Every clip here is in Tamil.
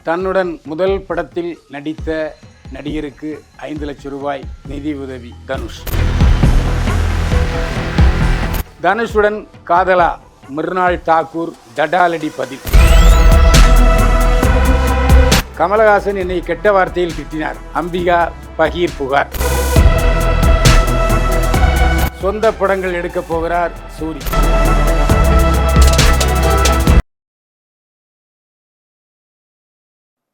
தன்னுடன் முதல் படத்தில் நடித்த நடிகருக்கு 5 லட்சம் ரூபாய் நிதி உதவி தனுஷ். தனுஷுடன் காதலா மிருனாள் தாக்கூர் தடாலடி பதில். கமலஹாசன் என்னை கெட்ட வார்த்தையில் திட்டினார், அம்பிகா பகீர் புகார். சொந்த படங்கள் எடுக்கப் போகிறார் சூரி.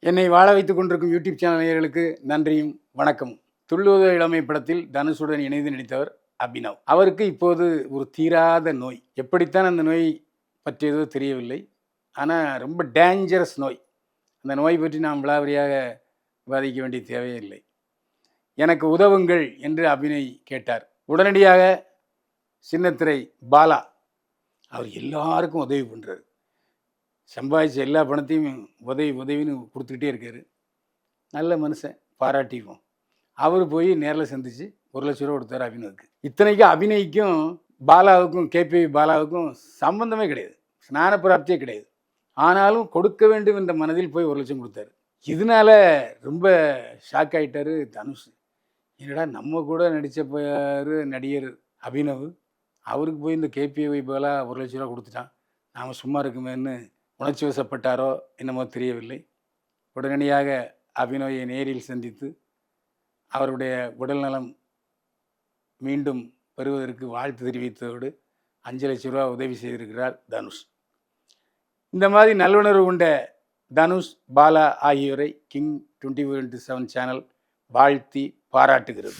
என்னை வாழ வைத்துக் கொண்டிருக்கும் யூடியூப் சேனல் நேயர்களுக்கு நன்றியும் வணக்கமும். துள்ளுவத இளமை படத்தில் தனுஷுடன் இணைந்து நடித்தவர் அபினவ். அவருக்கு இப்போது ஒரு தீராத நோய். எப்படித்தான் அந்த நோய் பற்றியதோ தெரியவில்லை. ஆனால் ரொம்ப டேஞ்சரஸ் நோய். அந்த நோய் பற்றி நாம் விலாவரியாக விவாதிக்க வேண்டிய தேவையில்லை. எனக்கு உதவுங்கள் என்று அபிநய் கேட்டார். உடனடியாக சின்னத்திரை பாலா அவர் எல்லாருக்கும் உதவி பண்ணுறாரு. சம்பாதிச்ச எல்லா பணத்தையும் உதவின்னு கொடுத்துக்கிட்டே இருக்காரு. நல்ல மனுஷன், பாராட்டிடுவோம். அவர் போய் நேரில் சந்தித்து 1 லட்ச ரூபா கொடுத்தாரு அபினவுக்கு. இத்தனைக்கும் அபிநய்க்கும் பாலாவுக்கும் கேபி பாலாவுக்கும் சம்பந்தமே கிடையாது, ஸ்நான பிராப்தியே கிடையாது. ஆனாலும் கொடுக்க வேண்டும் என்ற மனதில் போய் 1 லட்சம் கொடுத்தாரு. இதனால ரொம்ப ஷாக் ஆகிட்டார் தனுஷ். என்னடா நம்ம கூட நடித்த நடிகர் அபினவ், அவருக்கு போய் இந்த கேபிஐ பாலா 1 லட்ச ரூபா கொடுத்துட்டான், நாம் சும்மா இருக்குமேன்னு உணர்ச்சி வசப்பட்டாரோ என்னமோ தெரியவில்லை. உடனடியாக அபிநயை நேரில் சந்தித்து அவருடைய உடல்நலம் மீண்டும் பெறுவதற்கு வாழ்த்து தெரிவித்ததோடு 5 லட்ச ரூபா உதவி செய்திருக்கிறார் தனுஷ். இந்த மாதிரி நல்லுணர்வு கொண்ட தனுஷ், பாலா ஆகியோரை கிங் 24/7 சேனல் வாழ்த்தி பாராட்டுகிறது.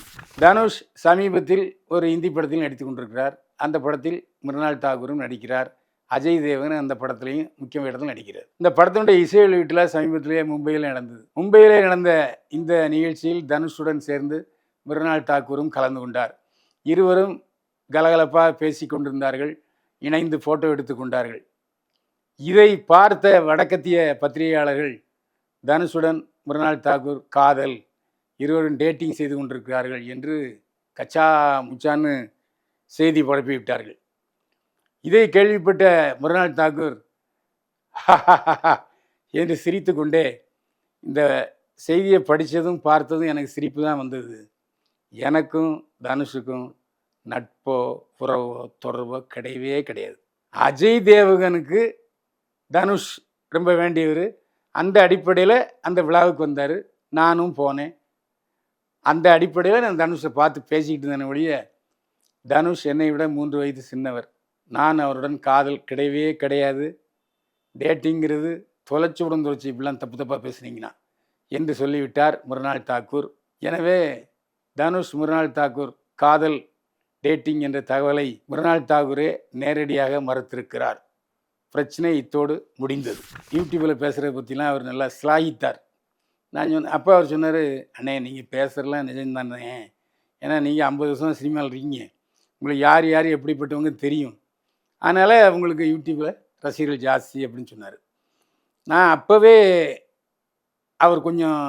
தனுஷ் சமீபத்தில் ஒரு இந்தி படத்தில் நடித்து கொண்டிருக்கிறார். அந்த படத்தில் மிருனாள் தாக்கூரும் நடிக்கிறார். அஜய் தேவன் அந்த படத்துலையும் முக்கிய இடத்தில் நடிக்கிறார். இந்த படத்தினுடைய இசை வெளியீட்டில் சமீபத்திலேயே மும்பையில் நடந்தது. மும்பையிலே நடந்த இந்த நிகழ்ச்சியில் தனுஷுடன் சேர்ந்து மிருனாள் தாக்கூரும் கலந்து கொண்டார். இருவரும் கலகலப்பாக பேசி கொண்டிருந்தார்கள், இணைந்து ஃபோட்டோ எடுத்து கொண்டார்கள். இதை பார்த்த வடக்கத்திய பத்திரிகையாளர்கள் தனுஷுடன் மிருனாள் தாக்கூர் காதல், இருவரும் டேட்டிங் செய்து கொண்டிருக்கிறார்கள் என்று கச்சா முச்சான்னு செய்தி பரப்பி விட்டார்கள். இதை கேள்விப்பட்ட மிருனாள் தாக்கூர் என்று சிரித்து கொண்டே, இந்த செய்தியை படித்ததும் பார்த்ததும் எனக்கு சிரிப்பு தான் வந்தது. எனக்கும் தனுஷுக்கும் நட்போ உறவோ தொடர்போ கிடையவே கிடையாது. அஜய் தேவகனுக்கு தனுஷ் ரொம்ப வேண்டியவர். அந்த அடிப்படையில் அந்த விழாவுக்கு வந்தார், நானும் போனேன். அந்த அடிப்படையில் நான் தனுஷை பார்த்து பேசிக்கிட்டு இருந்தேன் ஒழிய, தனுஷ் என்னை விட 3 வயது சின்னவர். நான் அவருடன் காதல் கிடையவே கிடையாது. டேட்டிங்கிறது தொலைச்சி விடும் தொலைச்சி, இப்படிலாம் தப்பு தப்பாக பேசுனீங்கன்னா என்று சொல்லிவிட்டார் மிருனாள் தாக்கூர். எனவே தனுஷ் மிருனாள் தாக்கூர் காதல் டேட்டிங் என்ற தகவலை மிருனாள் தாக்கூரே நேரடியாக மறுத்திருக்கிறார். பிரச்சனை இத்தோடு முடிந்தது. யூடியூப்பில் பேசுகிறத பற்றிலாம் அவர் நல்லா சிலாகித்தார். நான் அப்போ அவர் சொன்னார், அண்ணே நீங்கள் பேசுகிறலாம் நிஜம்தானே, ஏன்னா நீங்கள் 50 வருஷம் சினிமாவில் இருக்கீங்க, உங்களுக்கு யார் யார் எப்படிப்பட்டவங்க தெரியும், அதனால் உங்களுக்கு யூடியூப்பில் ரசிகர்கள் ஜாஸ்தி அப்படின்னு சொன்னார். நான் அப்போவே அவர் கொஞ்சம்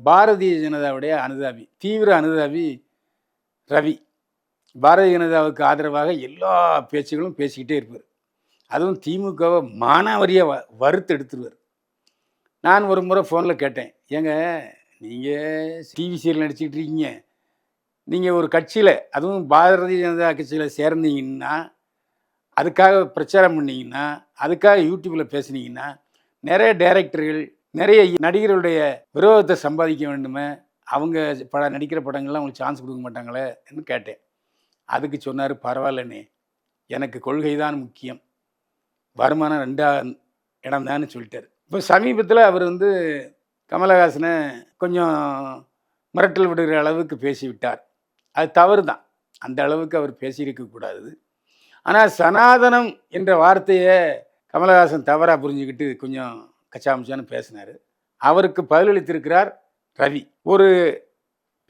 பாரதிய ஜனதாவுடைய அனுதாபி, தீவிர அனுதாபி ரவி. பாரதிய ஜனதாவுக்கு ஆதரவாக எல்லா பேச்சுகளும் பேசிக்கிட்டே இருப்பார். அதுவும் திமுகவை மானாவரியாக வறுத்து எடுத்துருவார். நான் ஒரு முறை ஃபோனில் கேட்டேன், ஏங்க நீங்கள் டிவி சீரியல் நடிச்சுக்கிட்டு இருக்கீங்க, நீங்கள் ஒரு கட்சியில், அதுவும் பாரதிய ஜனதா கட்சியில் சேர்ந்தீங்கன்னா, அதுக்காக பிரச்சாரம் பண்ணிங்கன்னா, அதுக்காக யூடியூப்பில் பேசுனீங்கன்னா, நிறைய டைரக்டர்கள், நிறைய நடிகர்களுடைய விரோதத்தை சம்பாதிக்க வேண்டுமே, அவங்க நடிக்கிற படங்கள்லாம் அவங்களுக்கு சான்ஸ் கொடுக்க மாட்டாங்களே என்று கேட்டேன். அதுக்கு சொன்னார், பரவாயில்லண்ணே, எனக்கு கொள்கை தான் முக்கியம், வருமானம் 2ஆம் இடம் தான்னு சொல்லிட்டார். இப்போ சமீபத்தில் அவர் கமலஹாசனை கொஞ்சம் மிரட்டல் விடுகிற அளவுக்கு பேசிவிட்டார். அது தவறு தான், அந்த அளவுக்கு அவர் பேசியிருக்கக்கூடாது. ஆனால் சனாதனம் என்ற வார்த்தையை கமலஹாசன் தவறாக புரிஞ்சுக்கிட்டு கொஞ்சம் கச்சாமுச்சான்னு பேசினார். அவருக்கு பதிலளித்திருக்கிறார் ரவி. ஒரு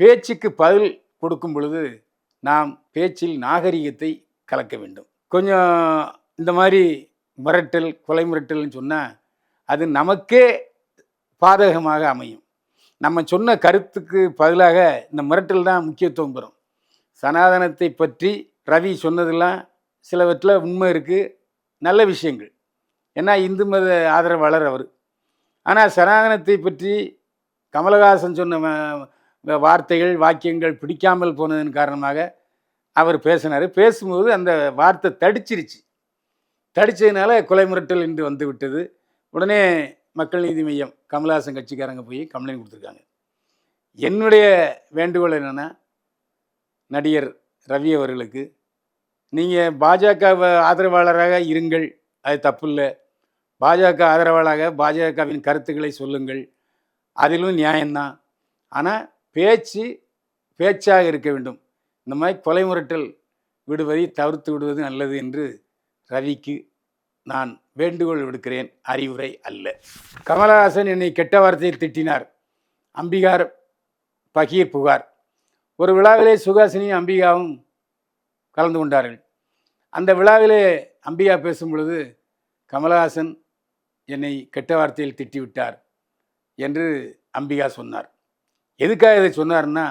பேச்சுக்கு பதில் கொடுக்கும் பொழுது நாம் பேச்சில் நாகரிகத்தை கலக்க வேண்டும். கொஞ்சம் இந்த மாதிரி மிரட்டல், கொலை மிரட்டல்னு சொன்னால் அது நமக்கே பாதகமாக அமையும். நம்ம சொன்ன கருத்துக்கு பதிலாக இந்த மிரட்டல் தான் முக்கியத்துவம் பெறும். சனாதனத்தை பற்றி ரவி சொன்னதெல்லாம் சிலவற்றில் உண்மை இருக்குது, நல்ல விஷயங்கள். ஏன்னா இந்து மத ஆதரவாளர் அவர். ஆனால் சனாதனத்தை பற்றி கமலஹாசன் சொன்ன வார்த்தைகள் வாக்கியங்கள் பிடிக்காமல் போனதன் காரணமாக அவர் பேசினார். பேசும்போது அந்த வார்த்தை தடிச்சிருச்சு. தடிச்சதுனால கொலை மிரட்டல் என்று வந்து விட்டது. உடனே மக்கள் நீதி மையம் கமலஹாசன் கட்சிக்காரங்க போய் கம்ப்ளைண்ட் கொடுத்துருக்காங்க. என்னுடைய வேண்டுகோள் என்னென்னா, நடிகர் ரவி அவர்களுக்கு, நீங்கள் பாஜக ஆதரவாளராக இருங்கள், அது தப்பு இல்லை. பாஜக ஆதரவாளராக பாஜகவின் கருத்துக்களை சொல்லுங்கள், அதிலும் நியாயம்தான். ஆனால் பேச்சாக இருக்க வேண்டும். இந்த மாதிரி கொலை மிரட்டல் விடுவதை தவிர்த்து விடுவது நல்லது என்று ரவிக்கு நான் வேண்டுகோள் விடுக்கிறேன், அறிவுரை அல்ல. கமலஹாசன் என்னை கெட்ட வார்த்தையில் திட்டினார். அம்பிகார் பகீர் புகார். ஒரு விழாவிலே சுஹாசினி அம்பிகாவும் கலந்து கொண்டார்கள். அந்த விழாவிலே அம்பிகா பேசும் பொழுது கமலஹாசன் என்னை கெட்ட வார்த்தையில் திட்டிவிட்டார் என்று அம்பிகா சொன்னார். எதுக்காக இதை சொன்னார்னா,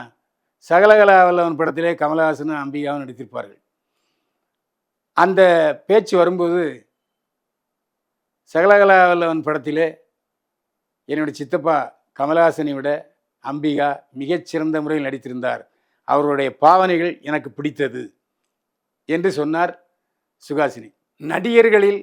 சகலகலா வல்லவன் படத்திலே கமலஹாசனும் அம்பிகாவும் நடித்திருப்பார்கள். அந்த பேச்சு வரும்போது, சகலகலா வல்லவன் படத்திலே என்னுடைய சித்தப்பா கமலஹாசனை விட அம்பிகா மிகச்சிறந்த முறையில் நடித்திருந்தார், அவருடைய பாவனைகள் எனக்கு பிடித்தது என்று சொன்னார் சுஹாசினி. நடிகர்களில்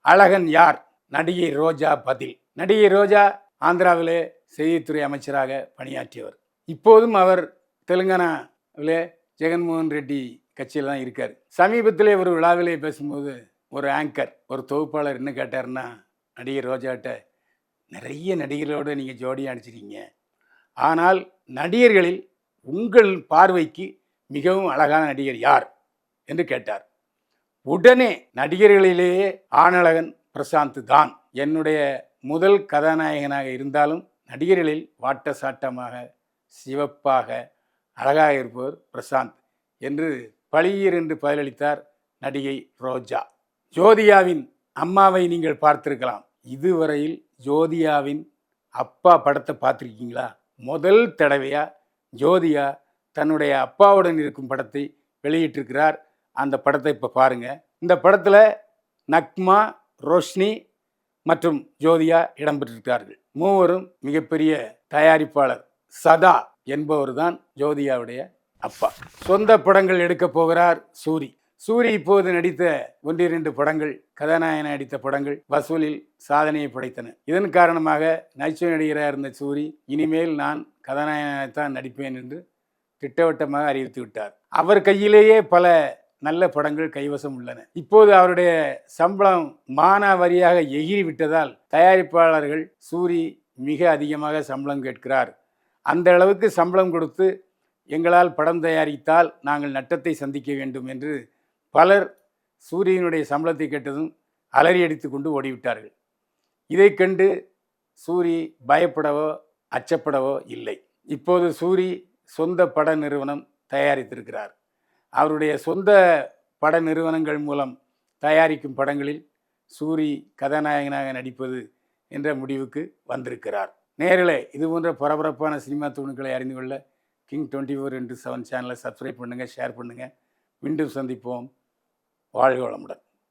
அழகன் யார்? நடிகை ரோஜா பதில். நடிகை ரோஜா ஆந்திராவிலே செய்தித்துறை அமைச்சராக பணியாற்றியவர். இப்போதும் அவர் தெலுங்கானாவிலே ஜெகன்மோகன் ரெட்டி கட்சியில் தான் இருக்கார். சமீபத்திலே ஒரு விழாவிலே பேசும்போது ஒரு ஆங்கர், ஒரு தொகுப்பாளர் என்ன கேட்டார்னா, நடிகர் ரோஜாட்ட, நிறைய நடிகர்களோடு நீங்கள் ஜோடியாக நடிச்சிருக்கீங்க, ஆனால் நடிகர்களில் உங்கள் பார்வைக்கு மிகவும் அழகான நடிகர் யார் என்று கேட்டார். உடனே நடிகர்களிலேயே ஆணழகன் பிரசாந்த் தான். என்னுடைய முதல் கதாநாயகனாக இருந்தாலும் நடிகர்களில் வாட்ட சாட்டமாக சிவப்பாக அழகாக இருப்பவர் பிரசாந்த் என்று பளீர் என்று பதிலளித்தார் நடிகை ரோஜா. ஜோதியாவின் அம்மாவை நீங்கள் பார்த்திருக்கலாம். இதுவரையில் ஜோதியாவின் அப்பா படத்தை பார்த்துருக்கீங்களா? முதல் தடவையாக ஜோதியா தன்னுடைய அப்பாவுடன் இருக்கும் படத்தை வெளியிட்டிருக்கிறார். அந்த படத்தை இப்போ பாருங்கள். இந்த படத்தில் நக்மா, ரோஷினி மற்றும் ஜோதியா இடம்பெற்றிருக்கிறார்கள். மூவரும் மிகப்பெரிய தயாரிப்பாளர். சதா என்பவர் தான் ஜோதியாவுடைய அப்பா. சொந்த படங்கள் எடுக்க போகிறார் சூரி. சூரி இப்போது நடித்த 1-2 படங்கள், கதாநாயகன் நடித்த படங்கள் வசூலில் சாதனையை படைத்தன. இதன் காரணமாக நகைச்சுவை நடிகராக இருந்த சூரி, இனிமேல் நான் கதாநாயகனாகத்தான் நடிப்பேன் என்று திட்டவட்டமாக அறிவித்து விட்டார். அவர் கையிலேயே பல நல்ல படங்கள் கைவசம் உள்ளன. இப்போது அவருடைய சம்பளம் மானாவாரியாக எகிரி விட்டதால் தயாரிப்பாளர்கள் சூரி மிக அதிகமாக சம்பளம் கேட்கிறார். அந்த அளவுக்கு சம்பளம் கொடுத்து எங்களால் படம் தயாரித்தால் நாங்கள் நட்டத்தை சந்திக்க வேண்டும் என்று பலர் சூரியனுடைய சம்பளத்தை கேட்டதும் அலறி அடித்து கொண்டு ஓடிவிட்டார்கள். இதை கண்டு சூரி பயப்படவோ அச்சப்படவோ இல்லை. இப்போது சூரி சொந்த பட நிறுவனம் தயாரித்திருக்கிறார். அவருடைய சொந்த பட நிறுவனங்கள் மூலம் தயாரிக்கும் படங்களில் சூரி கதாநாயகனாக நடிப்பது என்ற முடிவுக்கு வந்திருக்கிறார். நேயர்களே, இது போன்ற பரபரப்பான சினிமா துணுக்களை அறிந்து கொள்ள கிங் 24x7 சேனலை சப்ஸ்கிரைப் பண்ணுங்கள், ஷேர் பண்ணுங்கள். மீண்டும் சந்திப்போம். வாழ்க வளமுடன்.